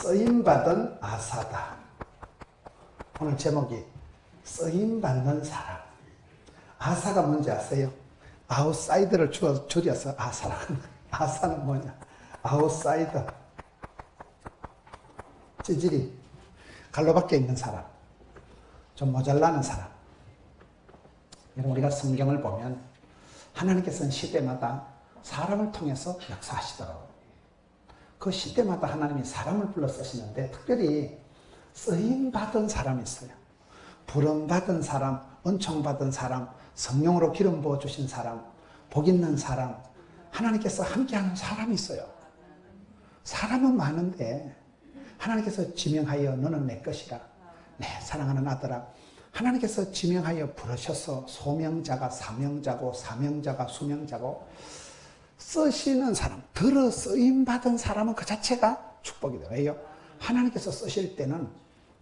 쓰임받은 아사다. 오늘 제목이 쓰임받는 사람. 아사가 뭔지 아세요? 아웃사이더를 줄여서 아사라. 아사는 뭐냐? 아웃사이더. 찌질이 갈로밖에 있는 사람. 좀 모자라는 사람. 여러분, 우리가 성경을 보면 하나님께서는 시대마다 사람을 통해서 역사하시더라고요. 그 시대마다 하나님이 사람을 불러 쓰시는데 특별히 쓰임받은 사람이 있어요. 부름받은 사람, 은총받은 사람, 성령으로 기름 부어주신 사람, 복 있는 사람, 하나님께서 함께하는 사람이 있어요. 사람은 많은데 하나님께서 지명하여 너는 내 것이라, 내 사랑하는 아들아, 하나님께서 지명하여 부르셔서 소명자가 사명자고 사명자가 수명자고 쓰시는 사람, 들어 쓰임받은 사람은 그 자체가 축복이 돼요. 왜요? 하나님께서 쓰실 때는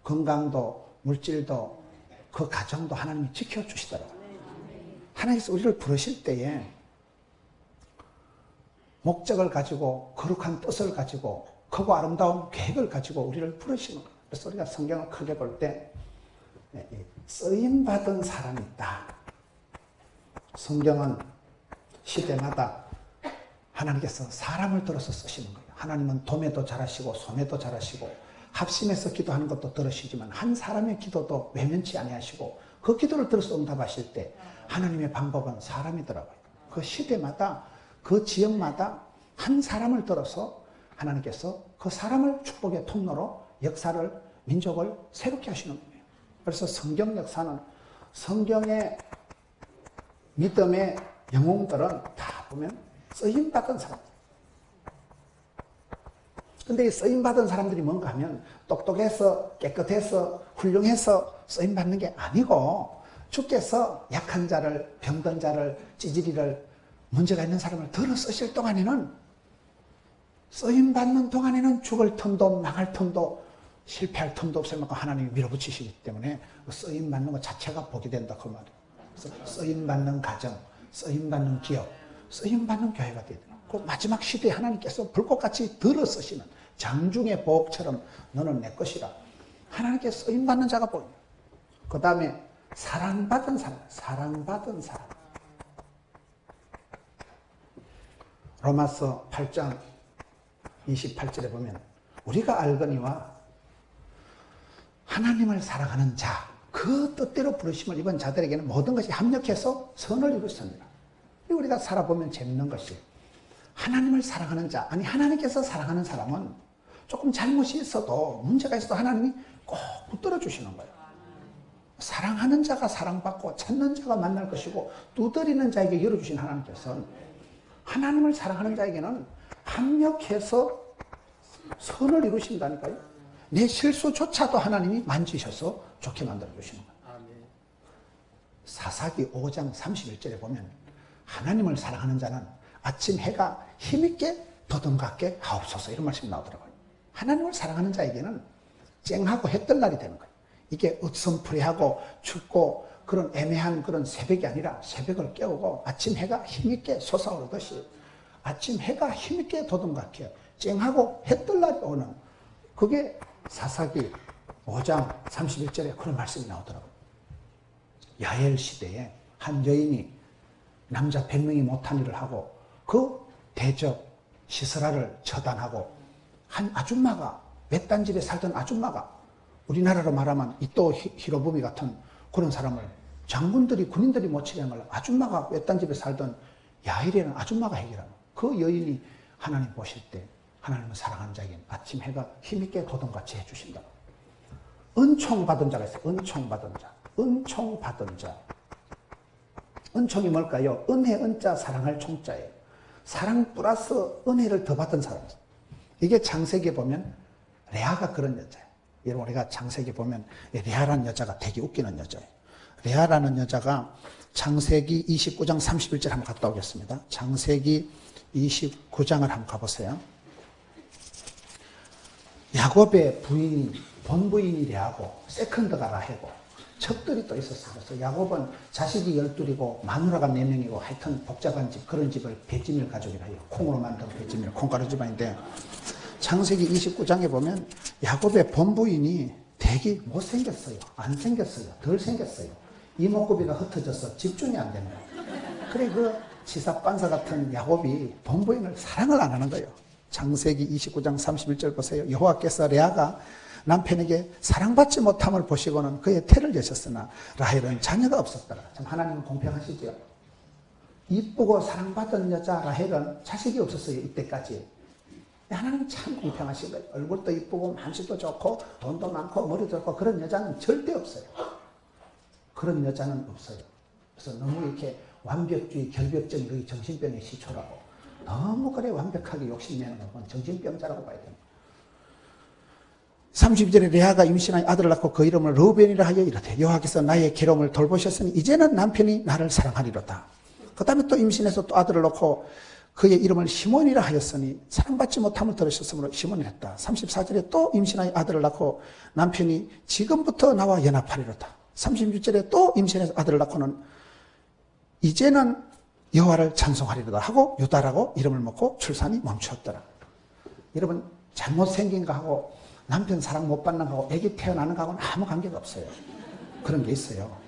건강도 물질도 그 가정도 하나님이 지켜주시더라고요. 하나님께서 우리를 부르실 때에 목적을 가지고 거룩한 뜻을 가지고 크고 아름다운 계획을 가지고 우리를 부르시는 거예요. 그래서 우리가 성경을 크게 볼 때 쓰임받은 사람이 있다. 성경은 시대마다 하나님께서 사람을 들어서 쓰시는 거예요. 하나님은 도매도 잘하시고 소매도 잘하시고 합심해서 기도하는 것도 들으시지만 한 사람의 기도도 외면치 아니하시고 그 기도를 들어서 응답하실 때 하나님의 방법은 사람이더라고요. 그 시대마다 그 지역마다 한 사람을 들어서 하나님께서 그 사람을 축복의 통로로 역사를 민족을 새롭게 하시는 거예요. 그래서 성경 역사는 성경의 믿음의 영웅들은 다 보면 쓰임받은 사람. 근데 이 쓰임받은 사람들이 뭔가 하면 똑똑해서 깨끗해서 훌륭해서 쓰임받는 게 아니고 주께서 약한 자를, 병든 자를, 찌질이를, 문제가 있는 사람을 들어 쓰실 동안에는, 쓰임받는 동안에는 죽을 틈도 망할 틈도 실패할 틈도 없을 만큼 하나님이 밀어붙이시기 때문에 쓰임받는 것 자체가 복이 된다 그 말이에요. 그래서 쓰임받는 가정, 쓰임받는 기업, 쓰임받는 교회가 되야 돼요. 그 마지막 시대에 하나님께서 불꽃같이 들어 쓰시는 장중의 보옥처럼 너는 내 것이라. 하나님께 쓰임받는 자가 보입니다. 그 다음에 사랑받은 사람, 사랑받은 사람. 로마서 8장 28절에 보면 우리가 알거니와 하나님을 사랑하는 자, 그 뜻대로 부르심을 입은 자들에게는 모든 것이 합력해서 선을 이루습니다. 우리가 살아보면 재밌는 것이 하나님을 사랑하는 자, 아니 하나님께서 사랑하는 사람은 조금 잘못이 있어도 문제가 있어도 하나님이 꼭 붙들어 주시는 거예요. 사랑하는 자가 사랑받고 찾는 자가 만날 것이고 두드리는 자에게 열어주신 하나님께서는 하나님을 사랑하는 자에게는 합력해서 선을 이루신다니까요. 내 실수조차도 하나님이 만지셔서 좋게 만들어 주시는 거예요. 사사기 5장 31절에 보면 하나님을 사랑하는 자는 아침 해가 힘있게 더듬갑게 하옵소서 이런 말씀이 나오더라고요. 하나님을 사랑하는 자에게는 쨍하고 해뜰 날이 되는 거예요. 이게 으슴풀이하고 춥고 그런 애매한 그런 새벽이 아니라 새벽을 깨우고 아침 해가 힘있게 솟아오르듯이 아침 해가 힘있게 더듬갑게 쨍하고 해뜰 날이 오는, 그게 사사기 5장 31절에 그런 말씀이 나오더라고요. 야엘 시대에 한 여인이 남자 100명이 못한 일을 하고 그 대적 시스라를 처단하고 한 아줌마가, 외딴 집에 살던 아줌마가, 우리나라로 말하면 이또 히로부미 같은 그런 사람을 장군들이, 군인들이 못 치게 한 걸 아줌마가, 외딴 집에 살던 야엘이라는 아줌마가 해결하는, 그 여인이 하나님 보실 때 하나님을 사랑하는 자에게는 아침 해가 힘있게 도동같이 해주신다. 은총받은 자가 있어요. 은총받은 자. 은총받은 자. 은총이 뭘까요? 은혜, 은자, 사랑할 총자예요. 사랑 플러스 은혜를 더 받은 사람이에요. 이게 창세기에 보면 레아가 그런 여자예요. 여러분, 우리가 창세기 보면 레아라는 여자가 되게 웃기는 여자예요. 레아라는 여자가 창세기 29장 31절 한번 갔다 오겠습니다. 창세기 29장을 한번 가보세요. 야곱의 부인이, 본부인이 레아고 세컨드가 라헬고 첩들이 또 있었어요. 그래서 야곱은 자식이 12이고 마누라가 4명이고 하여튼 복잡한 집, 그런 집을 배지밀 가족이라 해요. 콩으로 만든 배지밀, 콩가루 집안인데, 창세기 29장에 보면 야곱의 본부인이 되게 못생겼어요. 안 생겼어요. 덜 생겼어요. 이목구비가 흩어져서 집중이 안 되는 거예요. 그래 그 치사반사 같은 야곱이 본부인을 사랑을 안 하는 거예요. 창세기 29장 31절 보세요. 여호와께서 레아가 남편에게 사랑받지 못함을 보시고는 그의 태를 여셨으나 라헬은 자녀가 없었더라. 참 하나님은 공평하시죠. 이쁘고 사랑받은 여자 라헬은 자식이 없었어요. 이때까지. 하나님 참 공평하신 거예요. 얼굴도 이쁘고 만식도 좋고 돈도 많고 머리도 좋고 그런 여자는 절대 없어요. 그런 여자는 없어요. 그래서 너무 이렇게 완벽주의, 결벽증이 그게 정신병의 시초라고. 너무 그래 완벽하게 욕심내는 건 정신병자라고 봐야 됩니다. 32절에 레아가 임신하여 아들을 낳고 그 이름을 르우벤이라 하여 이르되 여호와께서 나의 괴로움을 돌보셨으니 이제는 남편이 나를 사랑하리로다. 그 다음에 또 임신해서 또 아들을 낳고 그의 이름을 시몬이라 하였으니 사랑받지 못함을 들으셨으므로 시몬이라 했다. 34절에 또 임신하여 아들을 낳고 남편이 지금부터 나와 연합하리로다. 36절에 또 임신해서 아들을 낳고는 이제는 여호와를 찬송하리로다 하고 유다라고 이름을 먹고 출산이 멈추었더라. 여러분 잘못생긴 거하고 남편 사랑 못 받는 거하고 애기 태어나는 거하고는 아무 관계가 없어요. 그런 게 있어요.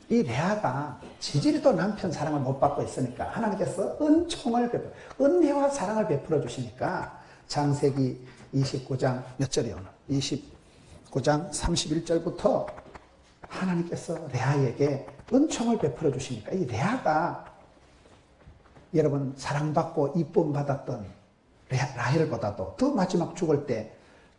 이 레아가 지질이도 남편 사랑을 못 받고 있으니까 하나님께서 은총을 베풀어 은혜와 사랑을 베풀어 주시니까 창세기 29장 몇 절이에요? 29장 31절부터 하나님께서 레아에게 은총을 베풀어 주시니까 이 레아가 여러분 사랑받고 이쁨 받았던 라헬보다도 더 마지막 죽을 때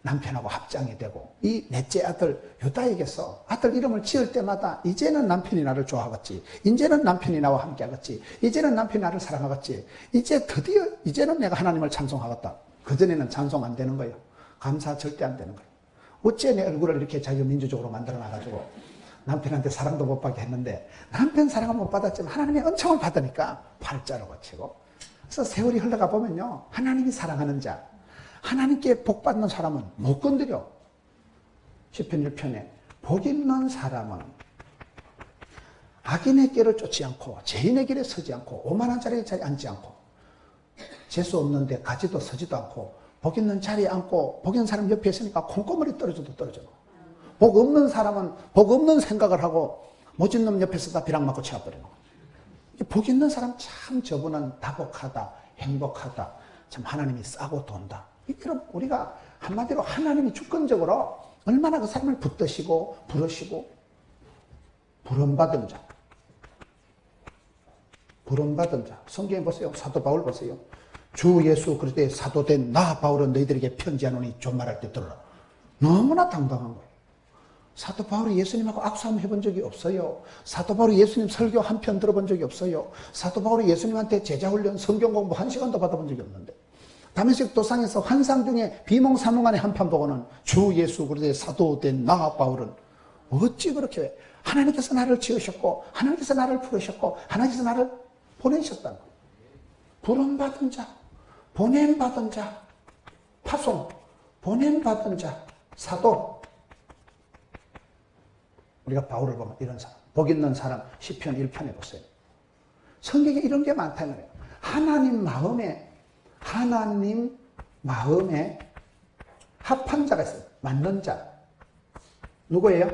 남편하고 합장이 되고 이 넷째 아들 유다에게서 아들 이름을 지을 때마다 이제는 남편이 나를 좋아하겠지, 이제는 남편이 나와 함께 하겠지, 이제는 남편이 나를 사랑하겠지, 이제 드디어 이제는 내가 하나님을 찬송하겠다. 그전에는 찬송 안 되는 거예요. 감사 절대 안 되는 거예요. 어째 내 얼굴을 이렇게 자유민주적으로 만들어 놔가지고 남편한테 사랑도 못 받게 했는데 남편 사랑을 못 받았지만 하나님의 은총을 받으니까 팔자로 고치고. 그래서 세월이 흘러가 보면요, 하나님이 사랑하는 자, 하나님께 복 받는 사람은 못 건드려. 시편 1편에 복 있는 사람은 악인의 길을 쫓지 않고 죄인의 길에 서지 않고 오만한 자리에 앉지 않고 재수 없는데 가지도 서지도 않고 복 있는 자리에 앉고 복 있는 사람 옆에 있으니까 콩고물이 떨어져도 떨어져. 복 없는 사람은 복 없는 생각을 하고 모진 놈 옆에서 다 벼락 맞고 치워버리는 거예요. 복 있는 사람 참 저분은 다복하다, 행복하다, 참 하나님이 싸고 돈다. 여러분 우리가 한마디로 하나님이 주권적으로 얼마나 그 사람을 붙드시고 부르시고 부름받은 자, 부름받은 자. 성경에 보세요. 사도 바울 보세요. 주 예수 그리스도의 사도된 나 바울은 너희들에게 편지하노니 존말할 때 들으라. 너무나 당당한 거예요. 사도 바울이 예수님하고 악수함 해본 적이 없어요. 사도 바울이 예수님 설교 한 편 들어본 적이 없어요. 사도 바울이 예수님한테 제자훈련 성경 공부 1시간도 받아본 적이 없는데 다메섹 도상에서 환상 중에 비몽사몽간에 한 판 보고는 주 예수 그리스도의 사도된 나 바울은 어찌 그렇게 하나님께서 나를 지으셨고 하나님께서 나를 부르셨고 하나님께서 나를 보내셨다는 거예요. 부름받은 자, 보냄받은 자, 파송, 보냄받은 자, 사도. 우리가 바울을 보면 이런 사람, 복 있는 사람, 시편 1편에 보세요. 성경에 이런 게 많다는 거예요. 하나님 마음에 합한 자가 있어요. 맞는 자. 누구예요?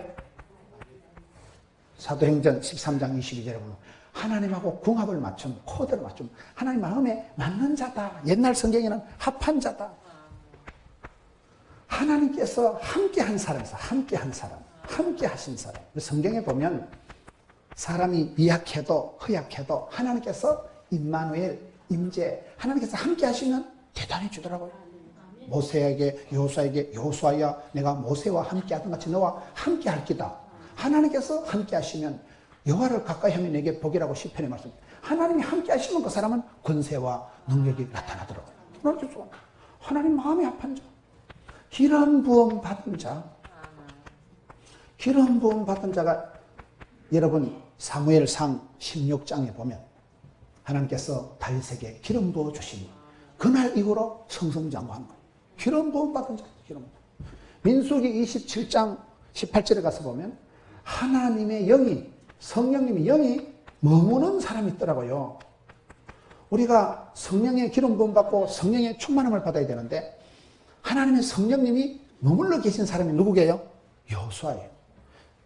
사도행전 13장 22절에 보면 하나님하고 궁합을 맞춘, 코드를 맞춘 하나님 마음에 맞는 자다. 옛날 성경에는 합한 자다. 하나님께서 함께한 사람에서 함께한 사람, 함께하신 사람. 성경에 보면 사람이 미약해도 허약해도 하나님께서 임마누엘, 임재, 하나님께서 함께하시면 대단히 주더라고요. 모세에게 여호수아에게 여호수아야 내가 모세와 함께하던 같이 너와 함께할 기다. 하나님께서 함께하시면 여호와를 가까이 하면 내게 복이라고 시편에 말씀합니다. 하나님이 함께하시면 그 사람은 권세와 능력이 나타나더라고요. 하나님 마음이 합한 자, 기름 부음 받은 자, 기름 부음 받은 자가 여러분 사무엘상 16장에 보면 하나님께서 다윗에게 기름 부어 주시니 그날 이후로 성성장구한 거예요. 기름 부음 받은 자, 기름. 민수기 27장 18절에 가서 보면 하나님의 영이, 성령님의 영이 머무는 사람이 있더라고요. 우리가 성령의 기름 부음 받고 성령의 충만함을 받아야 되는데 하나님의 성령님이 머물러 계신 사람이 누구게요? 여호수아예요.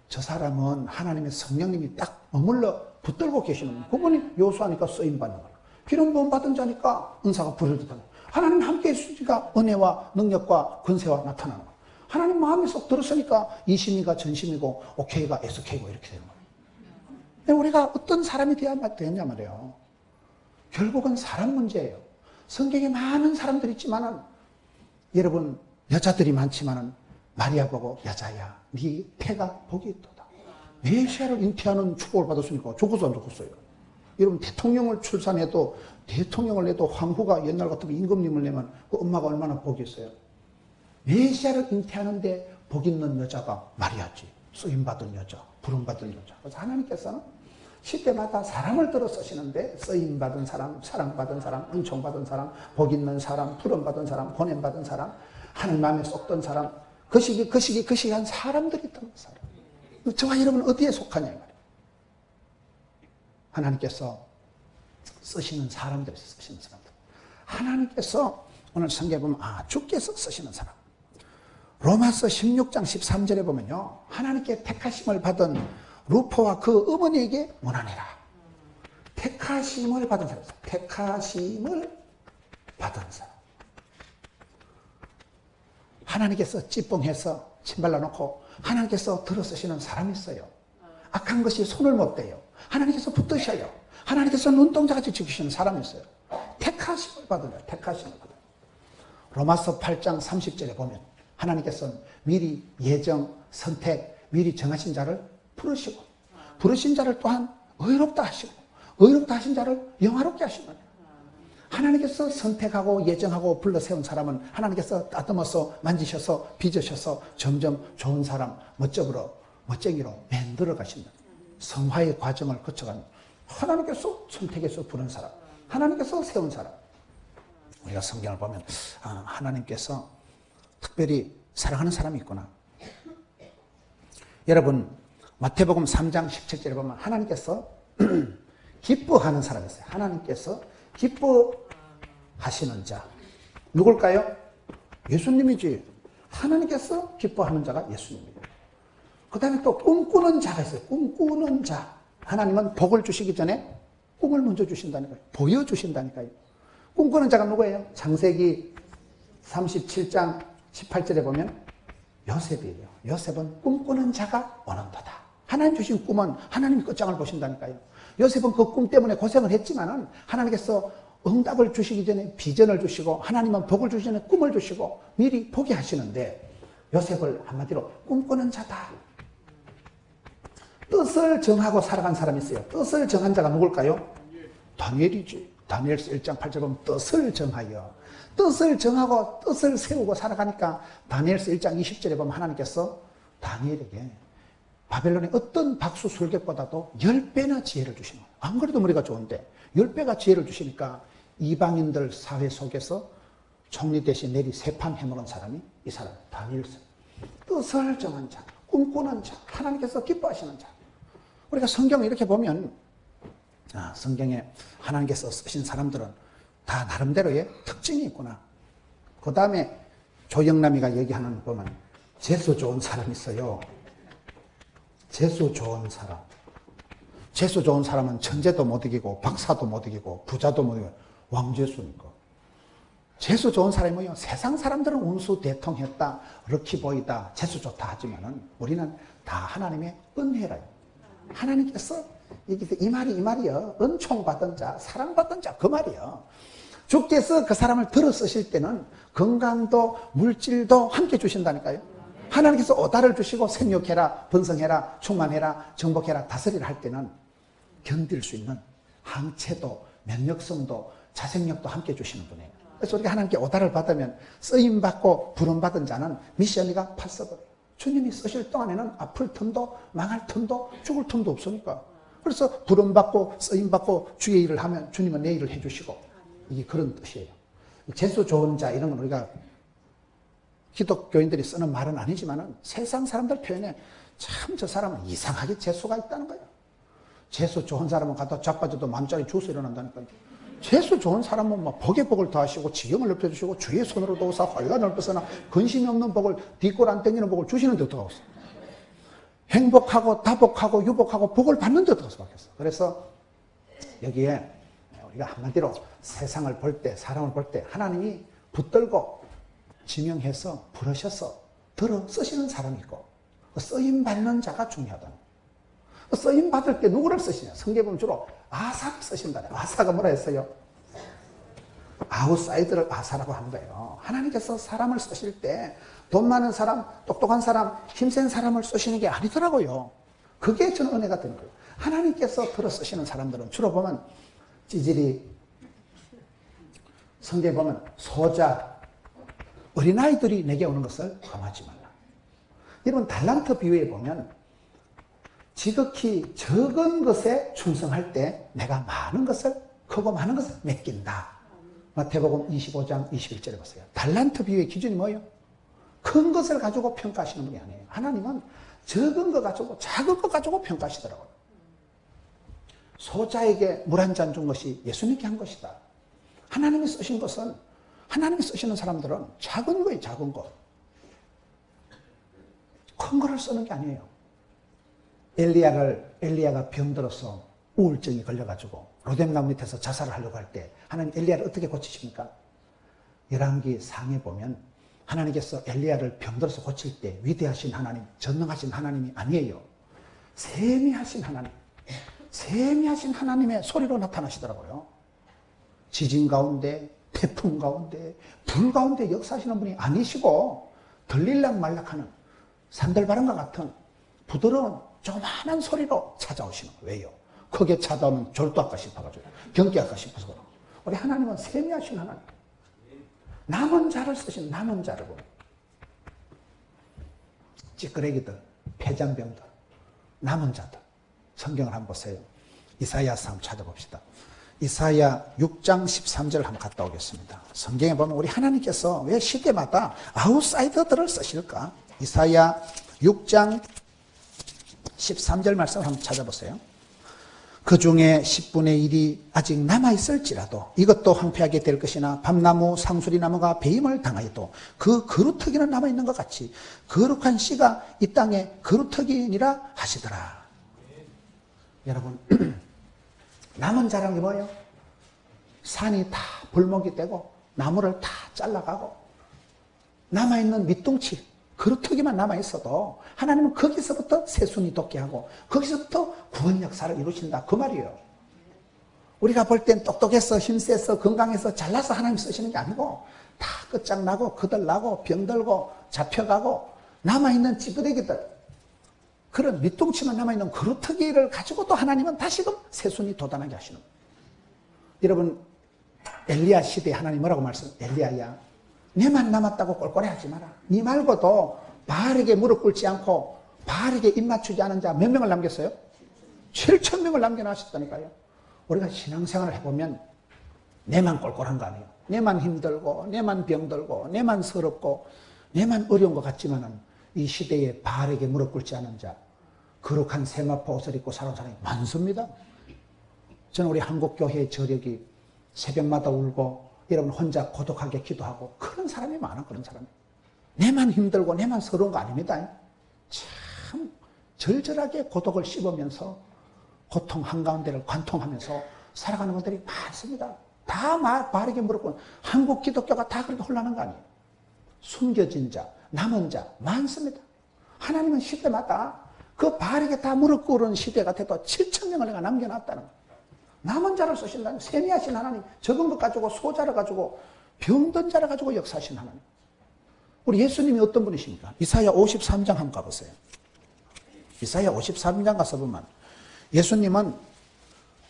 저 사람은 하나님의 성령님이 딱 머물러 붙들고 계시는 분. 그분이 여호수아니까 쓰임받는 거예요. 기름 부음 받은 자니까 은사가 부르듯 하는 거예요. 하나님 함께 있으니까 은혜와 능력과 권세와 나타나는 거예요. 하나님 마음이 쏙 들었으니까 이심이가 전심이고 오케이가 SK고 이렇게 되는 거예요. 우리가 어떤 사람이 되었냐 말이에요. 결국은 사람 문제예요. 성경에 많은 사람들이 있지만은 여러분 여자들이 많지만은 마리아 보고 여자야 네 태가 복이 있도다. 메시아를 잉태하는 축복을 받았으니까 좋겠어 안 좋겠어요? 여러분 대통령을 출산해도 대통령을 내도 황후가 옛날 같으면 임금님을 내면 그 엄마가 얼마나 복이 있어요. 메시아를 잉태하는데 복 있는 여자가 마리아지. 쓰임받은 여자, 부름받은 여자. 그래서 하나님께서는 시대마다 사람을 들어 쓰시는데 쓰임받은 사람, 사랑받은 사람, 은총받은 사람, 복 있는 사람, 부름받은 사람, 보냄받은 사람, 하늘 마음에 쏙든 사람, 그 시기 한 사람들이 있다는 사람. 저와 여러분은 어디에 속하냐 이 말이에요. 하나님께서 쓰시는 사람들이 쓰시는 사람들. 하나님께서 오늘 성경에 보면 주께서 쓰시는 사람. 로마서 16장 13절에 보면요. 하나님께 택하심을 받은 루포와 그 어머니에게 원하니라. 택하심을 받은 사람. 택하심을 받은 사람. 하나님께서 찌뽕해서 침발라 놓고 하나님께서 들어쓰시는 사람이 있어요. 악한 것이 손을 못 대요. 하나님께서 붙드셔요. 하나님께서 눈동자같이 지키시는 사람이 있어요. 택하심을 받은 거예요. 택하심을 받은 거예요. 로마서 8장 30절에 보면 하나님께서는 미리 예정, 선택, 미리 정하신 자를 부르시고 부르신 자를 또한 의롭다 하시고 의롭다 하신 자를 영화롭게 하신 거예요. 하나님께서 선택하고 예정하고 불러 세운 사람은 하나님께서 따듬어서 만지셔서 빚으셔서 점점 좋은 사람, 멋쟁이로 만들어 가신다. 성화의 과정을 거쳐간 하나님께서 선택해서 부른 사람, 하나님께서 세운 사람. 우리가 성경을 보면 하나님께서 특별히 사랑하는 사람이 있구나. 여러분 마태복음 3장 17절에 보면 하나님께서 기뻐하는 사람이 있어요. 하나님께서 기뻐하시는 자. 누굴까요? 예수님이지. 하나님께서 기뻐하는 자가 예수님이에요. 그 다음에 또 꿈꾸는 자가 있어요. 꿈꾸는 자. 하나님은 복을 주시기 전에 꿈을 먼저 주신다니까요. 보여주신다니까요. 꿈꾸는 자가 누구예요? 창세기 37장 18절에 보면 요셉이에요. 요셉은 꿈꾸는 자가 원한도다. 하나님 주신 꿈은 하나님이 끝장을 보신다니까요. 요셉은 그 꿈 때문에 고생을 했지만은 하나님께서 응답을 주시기 전에 비전을 주시고 하나님은 복을 주시기 전에 꿈을 주시고 미리 보게 하시는데 요셉을 한마디로 꿈꾸는 자다. 뜻을 정하고 살아간 사람이 있어요. 뜻을 정한 자가 누굴까요? 다니엘이지. 다니엘서 1장 8절 보면 뜻을 정하고 뜻을 세우고 살아가니까 다니엘서 1장 20절에 보면 하나님께서 다니엘에게 바벨론의 어떤 박수 술객보다도 10배나 지혜를 주시는 거예요. 안 그래도 머리가 좋은데 10배가 지혜를 주시니까 이방인들 사회 속에서 총리 대신 내리 세판 해먹은 사람이 이 사람 다니엘서. 뜻을 정한 자, 꿈꾸는 자, 하나님께서 기뻐하시는 자. 우리가 성경을 이렇게 보면 성경에 하나님께서 쓰신 사람들은 다 나름대로의 특징이 있구나. 그 다음에 조영남이가 얘기하는 거 보면 재수 좋은 사람이 있어요. 재수 좋은 사람. 재수 좋은 사람은 천재도 못 이기고 박사도 못 이기고 부자도 못 이기고 왕재수니까. 재수 좋은 사람이 뭐예요? 세상 사람들은 운수 대통했다, 럭키보이다, 재수 좋다 하지만은 우리는 다 하나님의 은혜라요. 하나님께서 이 말이요. 은총 받은 자, 사랑받은 자, 그 말이요. 주께서 그 사람을 들어 쓰실 때는 건강도 물질도 함께 주신다니까요. 하나님께서 오다를 주시고 생육해라, 번성해라, 충만해라, 정복해라, 다스리라 할 때는 견딜 수 있는 항체도, 면역성도, 자생력도 함께 주시는 분이에요. 그래서 우리가 하나님께 오다를 받으면 쓰임받고 부름받은 자는 미션이가 팔서버려요. 주님이 쓰실 동안에는 아플 틈도 망할 틈도 죽을 틈도 없으니까. 그래서 부름받고 쓰임받고 주의 일을 하면 주님은 내 일을 해주시고 이게 그런 뜻이에요. 재수 좋은 자 이런 건 우리가 기독교인들이 쓰는 말은 아니지만 세상 사람들 표현에 참 저 사람은 이상하게 재수가 있다는 거예요. 재수 좋은 사람은 갖다 자빠져도 맘짜리 주워서 일어난다니까요. 재수 좋은 사람은 막 복의 복을 더하시고 지경을 넓혀주시고 주의 손으로 도우사 화가 넓어서나 근심이 없는 복을 뒷골 안 땡기는 복을 주시는 데 어떡하겠어. 행복하고 다복하고 유복하고 복을 받는 데 어떡할 수밖에 없어. 그래서 여기에 우리가 한마디로 세상을 볼 때, 사람을 볼 때 하나님이 붙들고 지명해서 부르셔서 들어 쓰시는 사람이 있고 쓰임 받는 자가 중요하다. 쓰임 받을 때 누구를 쓰시냐? 성경에 보면 주로 아사를 쓰신다. 아사가 뭐라 했어요? 아웃사이더를 아사라고 하는 거예요. 하나님께서 사람을 쓰실 때 돈 많은 사람, 똑똑한 사람, 힘센 사람을 쓰시는 게 아니더라고요. 그게 저는 은혜가 되는 거예요. 하나님께서 들어 쓰시는 사람들은 주로 보면 찌질이, 성경에 보면 소자, 어린아이들이 내게 오는 것을 험하지 말라. 여러분 달란트 비유에 보면 지극히 적은 것에 충성할 때 내가 많은 것을, 크고 많은 것을 맡긴다. 마태복음 25장 21절에 보세요. 달란트 비유의 기준이 뭐예요? 큰 것을 가지고 평가하시는 분이 아니에요. 하나님은 적은 것 가지고 작은 것 가지고 평가하시더라고요. 소자에게 물 한 잔 준 것이 예수님께 한 것이다. 하나님이 쓰신 것은, 하나님이 쓰시는 사람들은 작은 거예요. 작은 거. 큰 거를 쓰는 게 아니에요. 엘리야가 병들어서 우울증이 걸려가지고 로뎀나무 밑에서 자살을 하려고 할 때 하나님 엘리야를 어떻게 고치십니까? 열왕기 상에 보면 하나님께서 엘리야를 병들어서 고칠 때 위대하신 하나님, 전능하신 하나님이 아니에요. 세미하신 하나님, 세미하신 하나님의 소리로 나타나시더라고요. 지진 가운데, 태풍 가운데, 불 가운데 역사하시는 분이 아니시고 들릴락 말락하는 산들바람과 같은 부드러운 조그마한 소리로 찾아오시는 거예요. 왜요? 크게 찾아오면 졸도할까 싶어가지고 경계할까 싶어서 그래요. 우리 하나님은 세미하신 하나님. 남은 자를 쓰신 남은 자를 보면 찌끄레기들, 폐잔병들, 남은 자들. 성경을 한번 보세요. 이사야서 한번 찾아봅시다. 이사야 6장 13절 한번 갔다 오겠습니다. 성경에 보면 우리 하나님께서 왜 시대마다 아웃사이더들을 쓰실까? 이사야 6장 13절 말씀을 한번 찾아보세요. 그 중에 10분의 1이 아직 남아있을지라도 이것도 황폐하게 될 것이나 밤나무 상수리나무가 배임을 당하여도 그 그루터기는 남아있는 것 같이 거룩한 씨가 이 땅에 그루터기니라 하시더라. 여러분 남은 자란 게 뭐예요? 산이 다 불목이 되고 나무를 다 잘라가고 남아있는 밑둥치 그루터기만 남아있어도 하나님은 거기서부터 새순이 돋게 하고 거기서부터 구원 역사를 이루신다 그 말이에요. 우리가 볼 땐 똑똑해서 힘세서 건강해서 잘나서 하나님 쓰시는 게 아니고 다 끝장나고 거들나고 병들고 잡혀가고 남아있는 찌끄레기들 그런 밑둥치만 남아있는 그루터기를 가지고 또 하나님은 다시금 새순이 돋아나게 하시는 거예요. 여러분 엘리야 시대에 하나님 뭐라고 엘리야야 내만 남았다고 꼴꼴해하지 마라. 네 말고도 바알에게 무릎 꿇지 않고 바알에게 입 맞추지 않은 자 몇 명을 남겼어요? 7,000명을 남겨놨었다니까요. 우리가 신앙생활을 해보면 내만 꼴꼴한 거 아니에요. 내만 힘들고 내만 병들고 내만 서럽고 내만 어려운 것 같지만은 이 시대에 바알에게 무릎 꿇지 않은 자 거룩한 세마포 옷을 입고 살아온 사람이 많습니다. 저는 우리 한국교회의 저력이 새벽마다 울고 여러분 혼자 고독하게 기도하고 그런 사람이 많아. 그런 사람이 내만 힘들고 내만 서러운 거 아닙니다. 참 절절하게 고독을 씹으면서 고통 한가운데를 관통하면서 살아가는 분들이 많습니다. 다 바르게 물었고 한국 기독교가 다 그렇게 혼란한 거 아니에요. 숨겨진 자, 남은 자 많습니다. 하나님은 시대마다 그 바르게 다 무릎 꿇은 시대가 돼도 7,000명을 내가 남겨놨다는 거예요. 남은 자를 쓰신다는 세미하신 하나님, 적은 것 가지고 소자를 가지고 병든 자를 가지고 역사하신 하나님. 우리 예수님이 어떤 분이십니까? 이사야 53장 한번 가보세요. 이사야 53장 가서 보면 예수님은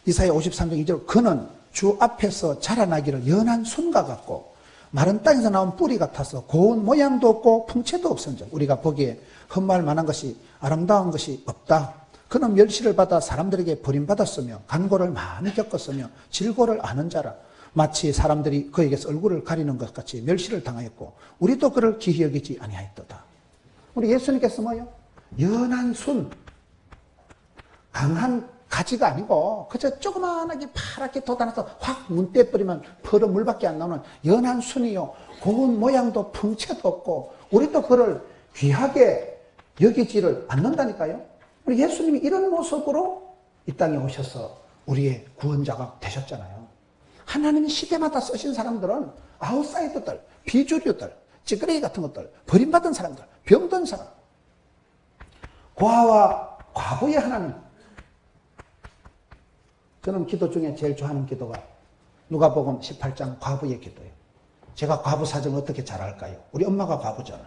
이사야 53장 2절 그는 주 앞에서 자라나기를 연한 순과 같고 마른 땅에서 나온 뿌리 같아서 고운 모양도 없고 풍채도 없은즉 우리가 보기에 흠말 만한 것이 아름다운 것이 없다. 그는 멸시를 받아 사람들에게 버림받았으며 간고를 많이 겪었으며 질고를 아는 자라. 마치 사람들이 그에게서 얼굴을 가리는 것 같이 멸시를 당하였고 우리도 그를 기히 여기지 아니하였도다. 우리 예수님께서 뭐예요? 연한 순, 강한 가지가 아니고 그저 조그만하게 파랗게 돋아나서 확 문대버리면 퍼러 물밖에 안 나오는 연한 순이요. 고운 모양도 풍채도 없고 우리도 그를 귀하게 여기지를 않는다니까요. 우리 예수님이 이런 모습으로 이 땅에 오셔서 우리의 구원자가 되셨잖아요. 하나님이 시대마다 쓰신 사람들은 아웃사이더들, 비주류들, 찌끄레기 같은 것들, 버림받은 사람들, 병든 사람, 고아와 과부의 하나님. 저는 기도 중에 제일 좋아하는 기도가 누가복음 18장 과부의 기도예요. 제가 과부 사정을 어떻게 잘 알까요? 우리 엄마가 과부잖아요.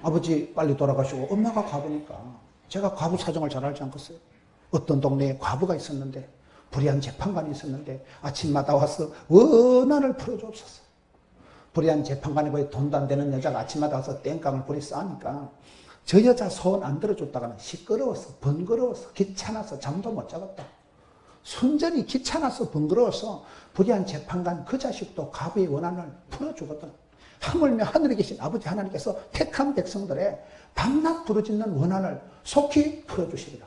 아버지 빨리 돌아가시고 엄마가 과부니까 제가 과부 사정을 잘 알지 않겠어요? 어떤 동네에 과부가 있었는데 불의한 재판관이 있었는데 아침마다 와서 원한을 풀어주옵소서. 불의한 재판관이 거의 돈도 안 되는 여자가 아침마다 와서 땡깡을 불이 쌓으니까 저 여자 소원 안 들어줬다가는 시끄러워서 번거로워서 귀찮아서 잠도 못 자겠다. 순전히 귀찮아서 번거로워서 불의한 재판관 그 자식도 과부의 원한을 풀어주거든. 하물며 하늘에 계신 아버지 하나님께서 택한 백성들의 밤낮 부르짖는 원한을 속히 풀어주시리라.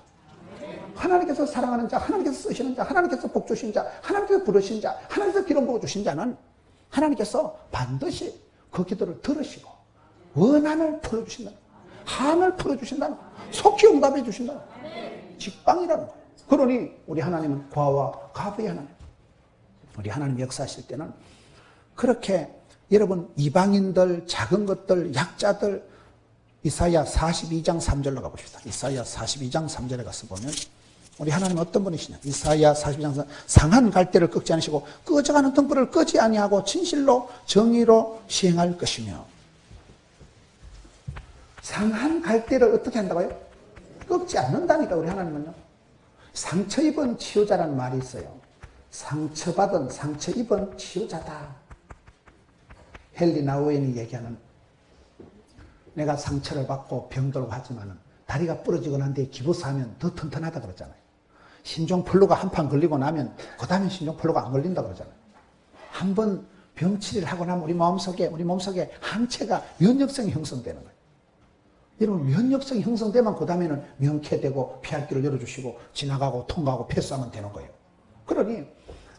하나님께서 사랑하는 자, 하나님께서 쓰시는 자, 하나님께서 복 주신 자, 하나님께서 부르신 자, 하나님께서 기름 부어 주신 자는 하나님께서 반드시 그 기도를 들으시고 원한을 풀어주신다. 한을 풀어주신다. 속히 응답해 주신다. 직방이라는 거예요. 그러니 우리 하나님은 고아와 과부의 하나님. 우리 하나님 역사하실 때는 그렇게 여러분 이방인들, 작은 것들, 약자들 이사야 42장 3절로 가봅시다. 이사야 42장 3절에 가서 보면 우리 하나님 어떤 분이시냐. 이사야 42장 3절 상한 갈대를 꺾지 않으시고 꺼져가는 등불을 끄지 아니하고 진실로 정의로 시행할 것이며. 상한 갈대를 어떻게 한다고요? 꺾지 않는다니까 우리 하나님은요. 상처 입은 치유자라는 말이 있어요. 상처받은 상처 입은 치유자다. 헨리 나우엔이 얘기하는 내가 상처를 받고 병들고 하지만 다리가 부러지고 난 뒤에 기부스하면 더 튼튼하다 그러잖아요. 신종플루가 한 판 걸리고 나면 그 다음에 신종플루가 안 걸린다 그러잖아요. 한번 병치료를 하고 나면 우리 몸속에 항체가 면역성이 형성되는 거예요. 여러분 면역성이 형성되면 그 다음에는 명쾌되고 피할 길을 열어주시고 지나가고 통과하고 패스하면 되는 거예요. 그러니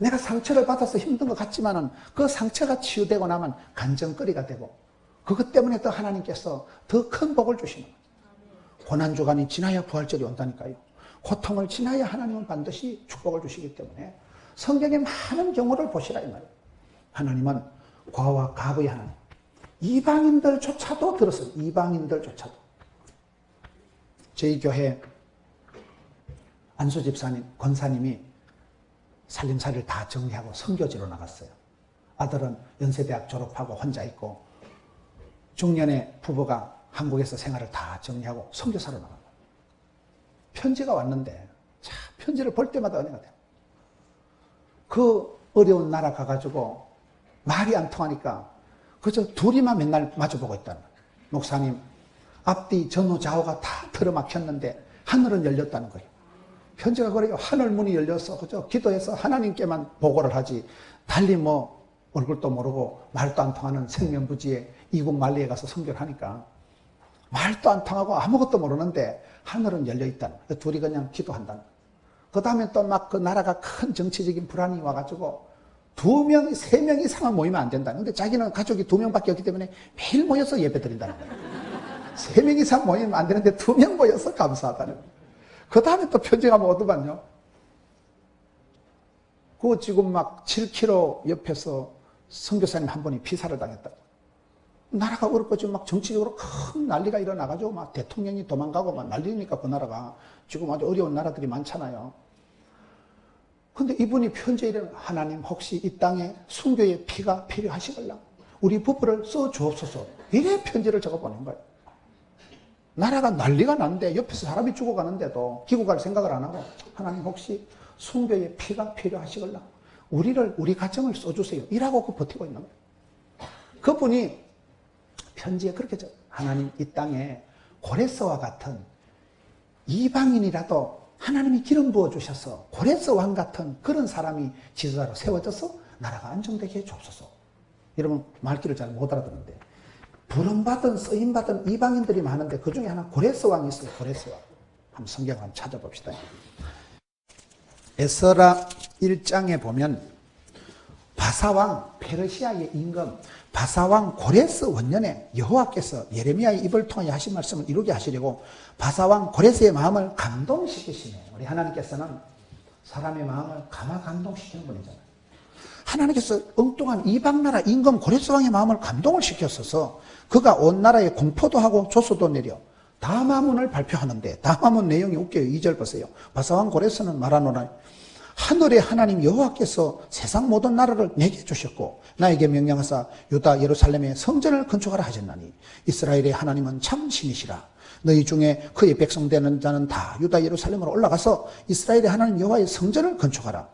내가 상처를 받아서 힘든 것 같지만은 그 상처가 치유되고 나면 간정거리가 되고 그것 때문에 더 하나님께서 더 큰 복을 주시는 거예요. 고난주간이 지나야 부활절이 온다니까요. 고통을 지나야 하나님은 반드시 축복을 주시기 때문에 성경의 많은 경우를 보시라 이 말이에요. 하나님은 고아와 과부의 하나님. 이방인들조차도 들었어요. 이방인들조차도. 저희 교회 안수 집사님, 권사님이 살림살이를 다 정리하고 선교지로 나갔어요. 아들은 연세대학 졸업하고 혼자 있고 중년의 부부가 한국에서 생활을 다 정리하고 선교사로 나간 거예요. 편지가 왔는데 자, 편지를 볼 때마다 은혜가 돼요. 그 어려운 나라 가가지고 말이 안 통하니까 그저 둘이만 맨날 마주보고 있다는 거예요. 목사님 앞뒤 전후 좌우가 다 틀어막혔는데 하늘은 열렸다는 거예요. 편지가 그래요. 하늘 문이 열려서 그저 기도해서 하나님께만 보고를 하지 달리 뭐 얼굴도 모르고 말도 안 통하는 생면부지에 이국 말리에 가서 선교를 하니까 말도 안 통하고 아무것도 모르는데 하늘은 열려있다는 거예요. 둘이 그냥 기도한다는 거예요. 그 다음에 또 막 그 나라가 큰 정치적인 불안이 와가지고 2명, 3명 이상은 모이면 안 된다. 근데 자기는 가족이 2명밖에 없기 때문에 매일 모여서 예배 드린다는 거예요. 3명 이상 모이면 안 되는데 2명 모여서 감사하다는 거예요. 그 다음에 또 편지가 뭐 어떠반요? 그 지금 막 7km 옆에서 선교사님 한 분이 피살을 당했다. 나라가 어렵고 지금 막 정치적으로 큰 난리가 일어나가지고 막 대통령이 도망가고 막 난리니까 그 나라가 지금 아주 어려운 나라들이 많잖아요. 근데 이분이 편지에 이르는 하나님 혹시 이 땅에 순교의 피가 필요하시걸라 우리 부부를 써주옵소서 이래 편지를 적어 보낸 거예요. 나라가 난리가 났는데 옆에서 사람이 죽어가는데도 기국할 생각을 안 하고 하나님 혹시 순교의 피가 필요하시걸라 우리 가정을 써주세요 이라고 그 버티고 있는 거예요. 그분이 편지에 그렇게 적어요. 하나님 이 땅에 고레스와 같은 이방인이라도 하나님이 기름 부어주셔서 고레스 왕 같은 그런 사람이 지도자로 세워져서 나라가 안정되게 해주옵소서. 여러분 말귀를 잘 못 알아듣는데 부름받은 쓰임받은 이방인들이 많은데 그 중에 하나 고레스 왕이 있어요. 고레스 왕. 한번 성경 한번 찾아봅시다. 에스라 1장에 보면 바사왕 페르시아의 임금 바사왕 고레스 원년에 여호와께서 예레미야의 입을 통하여 하신 말씀을 이루게 하시려고 바사왕 고레스의 마음을 감동시키시네. 우리 하나님께서는 사람의 마음을 감동시키는 분이잖아요. 하나님께서 엉뚱한 이방나라 임금 고레스왕의 마음을 감동을 시켰어서 그가 온 나라에 공포도 하고 조소도 내려 다마문을 발표하는데, 다마문 내용이 웃겨요. 2절 보세요. 바사왕 고레스는 말하노라. 하늘의 하나님 여호와께서 세상 모든 나라를 내게 주셨고 나에게 명령하사 유다 예루살렘에 성전을 건축하라 하셨나니 이스라엘의 하나님은 참 신이시라. 너희 중에 그의 백성 되는 자는 다 유다 예루살렘으로 올라가서 이스라엘의 하나님 여호와의 성전을 건축하라.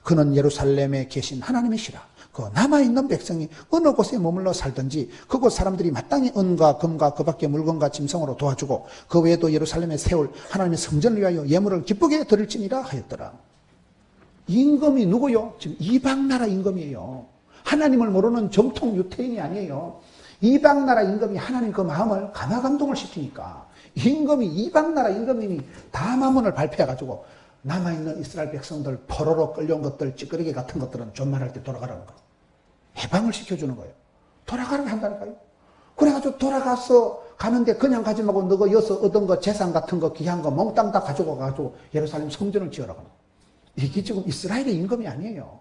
그는 예루살렘에 계신 하나님이시라. 그 남아있는 백성이 어느 곳에 머물러 살든지 그곳 사람들이 마땅히 은과 금과 그 밖의 물건과 짐승으로 도와주고 그 외에도 예루살렘에 세울 하나님의 성전을 위하여 예물을 기쁘게 드릴지니라 하였더라. 임금이 누구요? 지금 이방나라 임금이에요. 하나님을 모르는 정통 유태인이 아니에요. 이방나라 임금이 하나님 그 마음을 감동을 시키니까 임금이 이방나라 임금님이 다마문을 발표해가지고 남아있는 이스라엘 백성들 포로로 끌려온 것들 찌끄러기 같은 것들은 존말할 때 돌아가라는 거예요. 해방을 시켜주는 거예요. 돌아가라고 한다니까요. 그래가지고 돌아가서 가는데 그냥 가지 말고 너가 여기서 얻은 거 재산 같은 거 귀한 거 몽땅 다 가지고 가가지고 예루살렘 성전을 지으라고 하는 거예요. 이게 지금 이스라엘의 임금이 아니에요.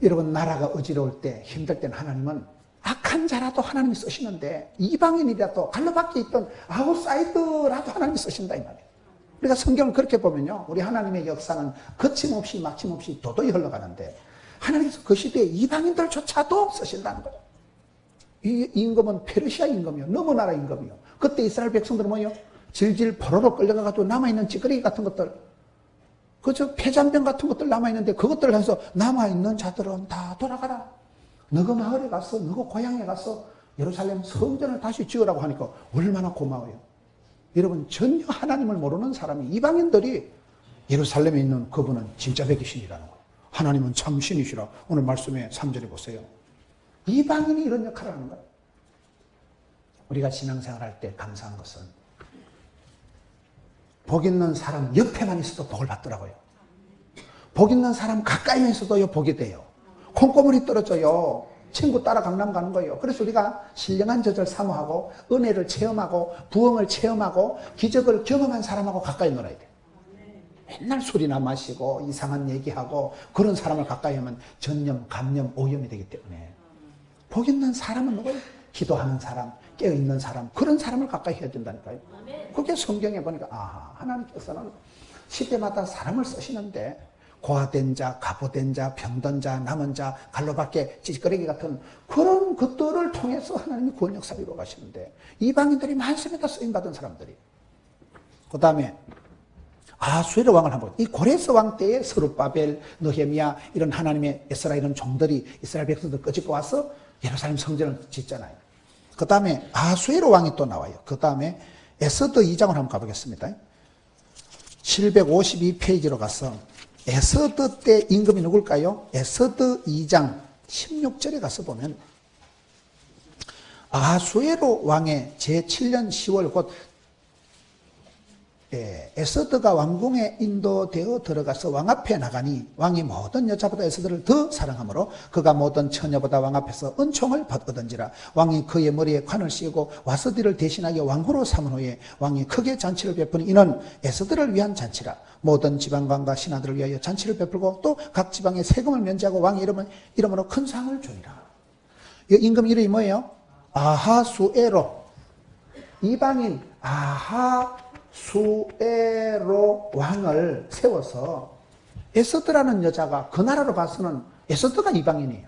여러분 나라가 어지러울 때 힘들 때는 하나님은 악한 자라도 하나님이 쓰시는데 이방인이라도 갈로 밖에 있던 아웃사이더라도 하나님이 쓰신다 이 말이에요. 우리가 성경을 그렇게 보면요. 우리 하나님의 역사는 거침없이 막힘없이 도도히 흘러가는데 하나님께서 그 시대에 이방인들조차도 쓰신다는 거예요. 이 임금은 페르시아 임금이요. 너무 나라 임금이요. 그때 이스라엘 백성들은 뭐예요? 질질 포로로 끌려가가지고 남아있는 찌끄레기 같은 것들 그저 폐잔병 같은 것들 남아있는데 그것들을 해서 남아있는 자들은 다 돌아가라. 너그 마을에 가서 너그 고향에 가서 예루살렘 성전을 다시 지으라고 하니까 얼마나 고마워요. 여러분 전혀 하나님을 모르는 사람이 이방인들이 예루살렘에 있는 그분은 진짜 백이신이라는 거예요. 하나님은 참 신이시라. 오늘 말씀의 3절에 보세요. 이방인이 이런 역할을 하는 거예요. 우리가 신앙생활할 때 감사한 것은 복 있는 사람 옆에만 있어도 복을 받더라고요. 복 있는 사람 가까이만 있어도요 복이 돼요. 콩고물이 떨어져요. 친구 따라 강남 가는 거예요. 그래서 우리가 신령한 젖을 사모하고 은혜를 체험하고 부흥을 체험하고 기적을 경험한 사람하고 가까이 놀아야 돼요. 맨날 술이나 마시고 이상한 얘기하고 그런 사람을 가까이 하면 전염, 감염, 오염이 되기 때문에 복 있는 사람은 누구예요? 기도하는 사람, 깨어있는 사람, 그런 사람을 가까이 해야 된다니까요. 그게 성경에 보니까 하나님께서는 시대마다 사람을 쓰시는데 고아된 자, 가보된 자, 병든 자, 남은 자, 갈로밖에 찌꺼레기 같은 그런 것들을 통해서 하나님이 구원 역사를 이루어 가시는데 이방인들이 많습니다. 쓰임받은 사람들이. 그 다음에 아수에르 왕을 한번 이 고레스 왕 때에 스룹바벨, 느헤미야 이런 하나님의 에스라 이런 종들이 이스라엘 백성들 끄집고 와서 예루살렘 성전을 짓잖아요. 그 다음에 아수에르 왕이 또 나와요. 그 다음에 에스더 2장을 한번 가보겠습니다. 752페이지로 가서 에스더 때 임금이 누굴까요? 에스더 2장 16절에 가서 보면 아수에로 왕의 제7년 10월 곧 에스더가 왕궁에 인도되어 들어가서 왕 앞에 나가니 왕이 모든 여자보다 에스더를 더 사랑하므로 그가 모든 처녀보다 왕 앞에서 은총을 얻은지라. 왕이 그의 머리에 관을 씌우고 와스디를 대신하여 왕후로 삼은 후에 왕이 크게 잔치를 베푸니 이는 에스더를 위한 잔치라. 모든 지방관과 신하들을 위하여 잔치를 베풀고 또 각 지방에 세금을 면제하고 왕의 이름으로 큰 상을 주니라. 이 임금 이름이 뭐예요? 아하수에로. 이방인 아하수에로 왕을 세워서 에스더라는 여자가 그 나라로 봐서는 에스더가 이방인이에요.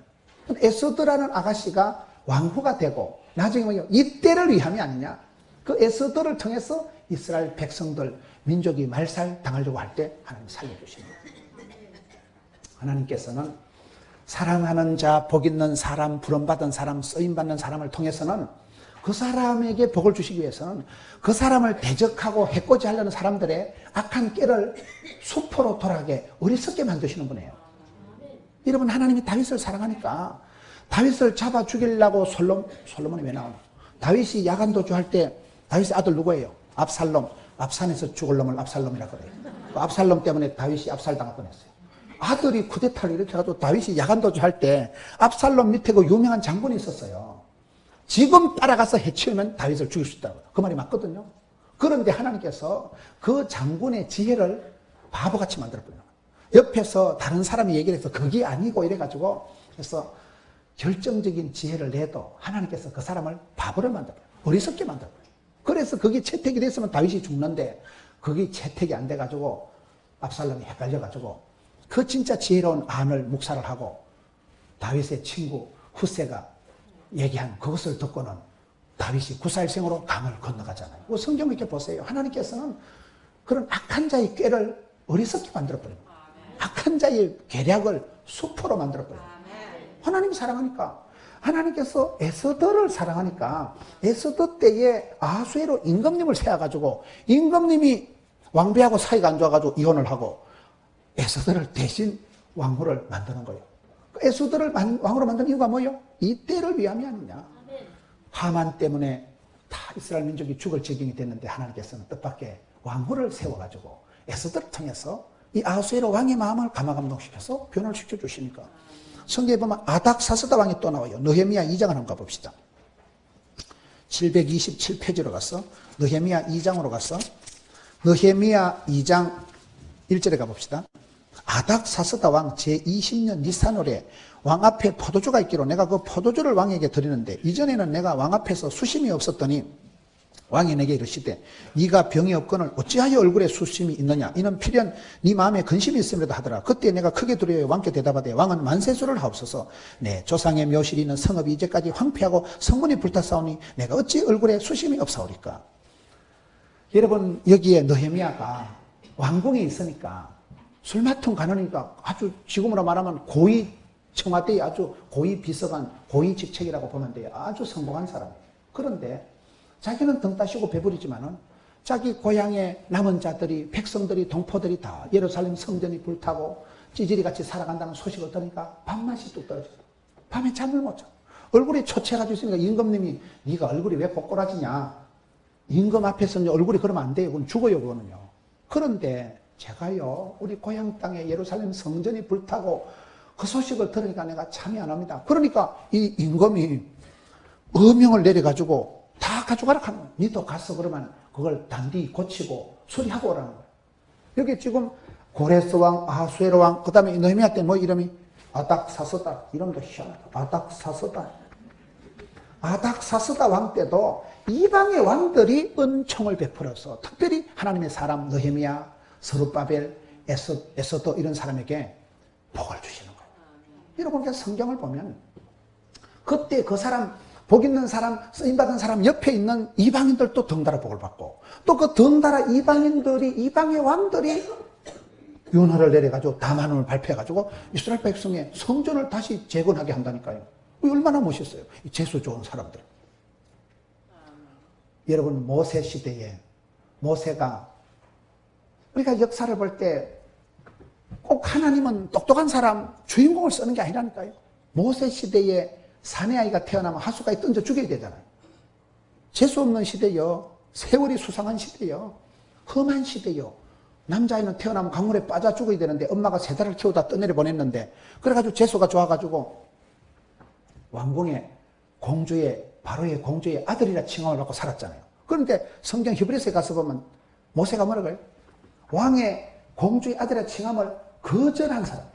에스더라는 아가씨가 왕후가 되고 나중에 뭐예요? 이때를 위함이 아니냐. 그 에스더를 통해서 이스라엘 백성들 민족이 말살 당하려고 할 때 하나님 살려주시는 거예요. 하나님께서는 사랑하는 자, 복 있는 사람, 부름받은 사람, 쓰임받는 사람을 통해서는 그 사람에게 복을 주시기 위해서는 그 사람을 대적하고 해코지 하려는 사람들의 악한 깨를 수포로 돌아가게 어리석게 만드시는 분이에요. 여러분 하나님이 다윗을 사랑하니까 다윗을 잡아 죽이려고 솔로몬이 왜 나오나? 다윗이 야간 도주할 때 다윗의 아들 누구예요? 압살롬. 앞산에서 죽을 놈을 압살롬이라고 그래요. 또 압살롬 때문에 다윗이 압살당할 뻔했어요. 아들이 쿠데타를 일으켜가지고 다윗이 야간도주 할 때 압살롬 밑에 그 유명한 장군이 있었어요. 지금 따라가서 해치우면 다윗을 죽일 수 있다고. 그 말이 맞거든요. 그런데 하나님께서 그 장군의 지혜를 바보같이 만들어버려요. 옆에서 다른 사람이 얘기를 해서 그게 아니고 이래가지고 그래서 결정적인 지혜를 내도 하나님께서 그 사람을 바보를 만들어요. 어리석게 만들어요. 그래서 그게 채택이 됐으면 다윗이 죽는데 그게 채택이 안 돼가지고 압살롬이 헷갈려가지고 그 진짜 지혜로운 안을 묵살을 하고 다윗의 친구 후세가 얘기한 그것을 듣고는 다윗이 구살생으로 강을 건너가잖아요. 성경 이렇게 보세요. 하나님께서는 그런 악한 자의 꾀를 어리석게 만들어버립니다. 악한 자의 계략을 수포로 만들어버려요. 하나님 사랑하니까 하나님께서 에스더를 사랑하니까 에스더 때에 아수에로 임금님을 세워가지고 임금님이 왕비하고 사이가 안 좋아가지고 이혼을 하고 에스더를 대신 왕후를 만드는 거예요. 에스더를 왕후로 만든 이유가 뭐예요? 이때를 위함이 아니냐. 하만 때문에 다 이스라엘 민족이 죽을 지경이 됐는데 하나님께서는 뜻밖의 왕후를 세워가지고 에스더를 통해서 이 아수에로 왕의 마음을 감화감동시켜서 변화를 시켜주시니까 성경에 보면 아닥사스다 왕이 또 나와요. 느헤미야 2장을 한번 가봅시다. 727페이지로 가서 느헤미야 2장으로 가서 느헤미야 2장 1절에 가봅시다. 아닥사스다 왕 제20년 니산월에 왕 앞에 포도주가 있기로 내가 그 포도주를 왕에게 드리는데 이전에는 내가 왕 앞에서 수심이 없었더니 왕이 내게 이르시되 네가 병이 없거늘 어찌하여 얼굴에 수심이 있느냐 이는 필연 네 마음에 근심이 있음이라도 하더라. 그때 내가 크게 두려워 왕께 대답하되 왕은 만세수를 하옵소서. 내 조상의 묘실이 있는 성읍이 이제까지 황폐하고 성문이 불탔사오니 내가 어찌 얼굴에 수심이 없사오리까. 여러분 여기에 느헤미야가 왕궁에 있으니까 술 맡은 가느니까 아주 지금으로 말하면 고위 청와대의 아주 고위 비서관 고위 직책이라고 보면 돼요. 아주 성공한 사람이에요. 그런데 자기는 등 따시고 배부리지만은 자기 고향의 남은 자들이 백성들이 동포들이 다 예루살렘 성전이 불타고 찌질이같이 살아간다는 소식을 들으니까 밥맛이 뚝 떨어져요. 밤에 잠을 못 자. 얼굴이 초췌해가지고 있으니까 임금님이 네가 얼굴이 왜 꼬꾸라지냐. 임금 앞에서 얼굴이 그러면 안 돼요. 그건 죽어요 그거는요. 그런데 제가요 우리 고향 땅에 예루살렘 성전이 불타고 그 소식을 들으니까 내가 잠이 안 옵니다. 그러니까 이 임금이 어명을 내려가지고 다 가져가라 하는 거예요. 니도 가서 그러면 그걸 단디 고치고 수리하고 오라는 거예요. 여기 지금 고레스 왕, 아수에로 왕, 그 다음에 느헤미야 때 뭐 이름이? 아닥사스다. 이름도 희한하다. 아닥사스다. 아닥사스다 왕 때도 이방의 왕들이 은총을 베풀어서 특별히 하나님의 사람 느헤미야, 스룹바벨, 에스더 이런 사람에게 복을 주시는 거예요. 여러분 성경을 보면 그때 그 사람 복 있는 사람, 쓰임받은 사람 옆에 있는 이방인들도 덩달아 복을 받고 또 그 덩달아 이방인들이 이방의 왕들이 윤허를 내려가지고 담한을 발표해가지고 이스라엘 백성의 성전을 다시 재건하게 한다니까요. 얼마나 멋있어요. 이 재수 좋은 사람들. 여러분 모세 시대에 모세가 우리가 역사를 볼 때 꼭 하나님은 똑똑한 사람 주인공을 쓰는 게 아니라니까요. 모세 시대에 사내아이가 태어나면 하수가에 던져 죽여야 되잖아요. 재수 없는 시대요. 세월이 수상한 시대요. 험한 시대요. 남자아이는 태어나면 강물에 빠져 죽어야 되는데 엄마가 3달을 키우다 떠내려 보냈는데 그래가지고 재수가 좋아가지고 왕궁의 공주의 바로의 공주의 아들이라 칭함을 받고 살았잖아요. 그런데 성경 히브리서에 가서 보면 모세가 뭐라고 해요? 왕의 공주의 아들이라 칭함을 거절한 사람.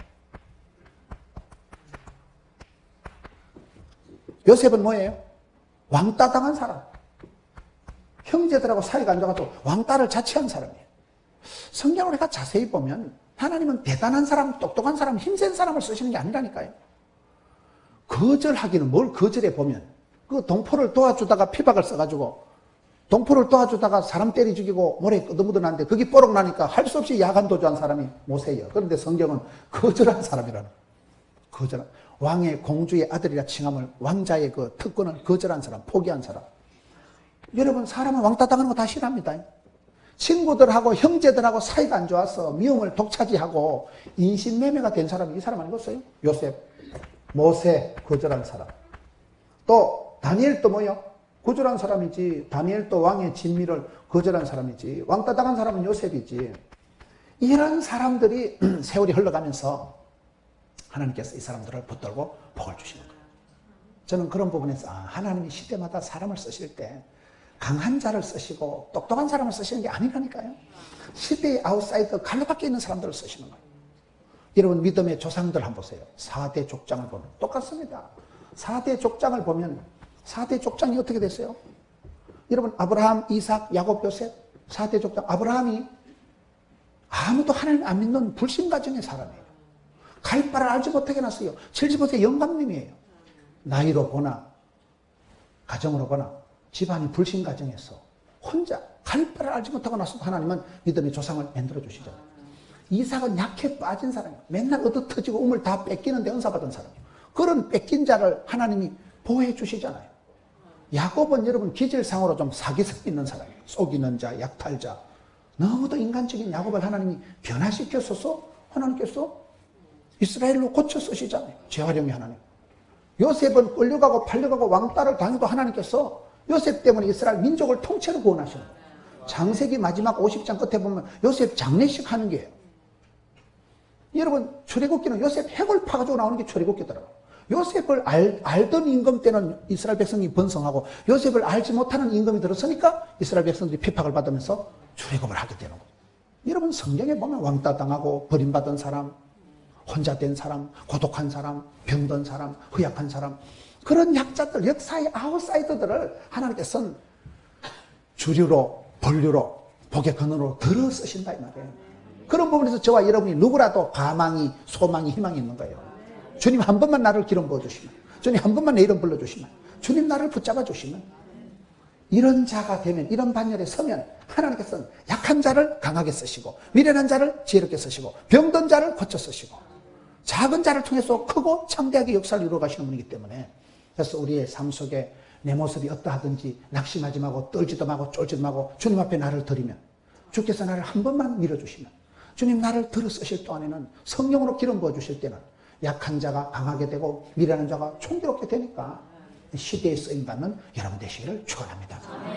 요셉은 뭐예요? 왕따 당한 사람. 형제들하고 사이가 안 좋아가지고 왕따를 자취한 사람이에요. 성경을 우리가 자세히 보면 하나님은 대단한 사람, 똑똑한 사람, 힘센 사람을 쓰시는 게 아니라니까요. 거절하기는 뭘 거절해 보면 그 동포를 도와주다가 피박을 써가지고 동포를 도와주다가 사람 때리 죽이고 모래에 끄드묻어놨는데 그게 뽀록 나니까 할 수 없이 야간 도주한 사람이 모세예요. 그런데 성경은 거절한 사람이라는 거절한 왕의 공주의 아들이라 칭함을 왕자의 그 특권을 거절한 사람, 포기한 사람. 여러분 사람은 왕따 당하는 거 다 싫어합니다. 친구들하고 형제들하고 사이가 안 좋아서 미움을 독차지하고 인신매매가 된 사람이 이 사람 아니겠어요? 요셉, 모세 거절한 사람. 또 다니엘도 뭐요? 거절한 사람이지. 다니엘도 왕의 진미를 거절한 사람이지. 왕따 당한 사람은 요셉이지. 이런 사람들이 세월이 흘러가면서 하나님께서 이 사람들을 붙들고 복을 주시는 거예요. 저는 그런 부분에서 하나님이 시대마다 사람을 쓰실 때 강한 자를 쓰시고 똑똑한 사람을 쓰시는 게 아니라니까요. 시대의 아웃사이더 갈로 밖에 있는 사람들을 쓰시는 거예요. 여러분 믿음의 조상들 한번 보세요. 4대 족장을 보면 똑같습니다. 4대 족장을 보면 4대 족장이 어떻게 됐어요? 여러분 아브라함, 이삭, 야곱, 요셉 4대 족장. 아브라함이 아무도 하나님 안 믿는 불신 가정의 사람이에요. 갈 바를 알지 못하게 났어요. 75세 영감님이에요. 나이로 보나 가정으로 보나 집안이 불신 가정에서 혼자 갈 바를 알지 못하고 나서도 하나님은 믿음의 조상을 만들어 주시잖아요. 이삭은 약해 빠진 사람이에요. 맨날 얻어터지고 우물 다 뺏기는데 은사받은 사람이에요. 그런 뺏긴 자를 하나님이 보호해 주시잖아요. 야곱은 여러분 기질상으로 좀 사기성 있는 사람이에요. 속이는 자, 약탈자. 너무도 인간적인 야곱을 하나님이 변화시켰어서 하나님께서 이스라엘로 고쳐 쓰시잖아요. 재활용의 하나님. 요셉은 끌려가고 팔려가고 왕따를 당해도 하나님께서 요셉 때문에 이스라엘 민족을 통째로 구원하시는 거예요. 창세기 마지막 50장 끝에 보면 요셉 장례식 하는 게예요. 여러분 출애굽기는 요셉 핵을 파가지고 나오는 게 출애굽기더라고요. 요셉을 알던 임금 때는 이스라엘 백성이 번성하고 요셉을 알지 못하는 임금이 들었으니까 이스라엘 백성들이 핍박을 받으면서 출애굽을 하게 되는 거예요. 여러분 성경에 보면 왕따 당하고 버림받은 사람, 혼자 된 사람, 고독한 사람, 병든 사람, 허약한 사람, 그런 약자들, 역사의 아웃사이더들을 하나님께서는 주류로, 본류로, 복의 근원으로 들어 쓰신다 이 말이에요. 그런 부분에서 저와 여러분이 누구라도 가망이, 소망이, 희망이 있는 거예요. 주님 한 번만 나를 기름 부어주시면, 주님 한 번만 내 이름 불러주시면, 주님 나를 붙잡아 주시면, 이런 자가 되면, 이런 반열에 서면 하나님께서는 약한 자를 강하게 쓰시고 미련한 자를 지혜롭게 쓰시고 병든 자를 고쳐 쓰시고 작은 자를 통해서 크고 창대하게 역사를 이루어 가시는 분이기 때문에, 그래서 우리의 삶 속에 내 모습이 어떠하든지 낙심하지 말고 떨지도 말고 쫄지도 말고 주님 앞에 나를 드리면, 주께서 나를 한 번만 밀어주시면, 주님 나를 들어 쓰실 동안에는 성령으로 기름 부어주실 때는 약한 자가 강하게 되고 미련한 자가 총대롭게 되니까 시대에 쓰임받는 여러분 되시기를 축원합니다.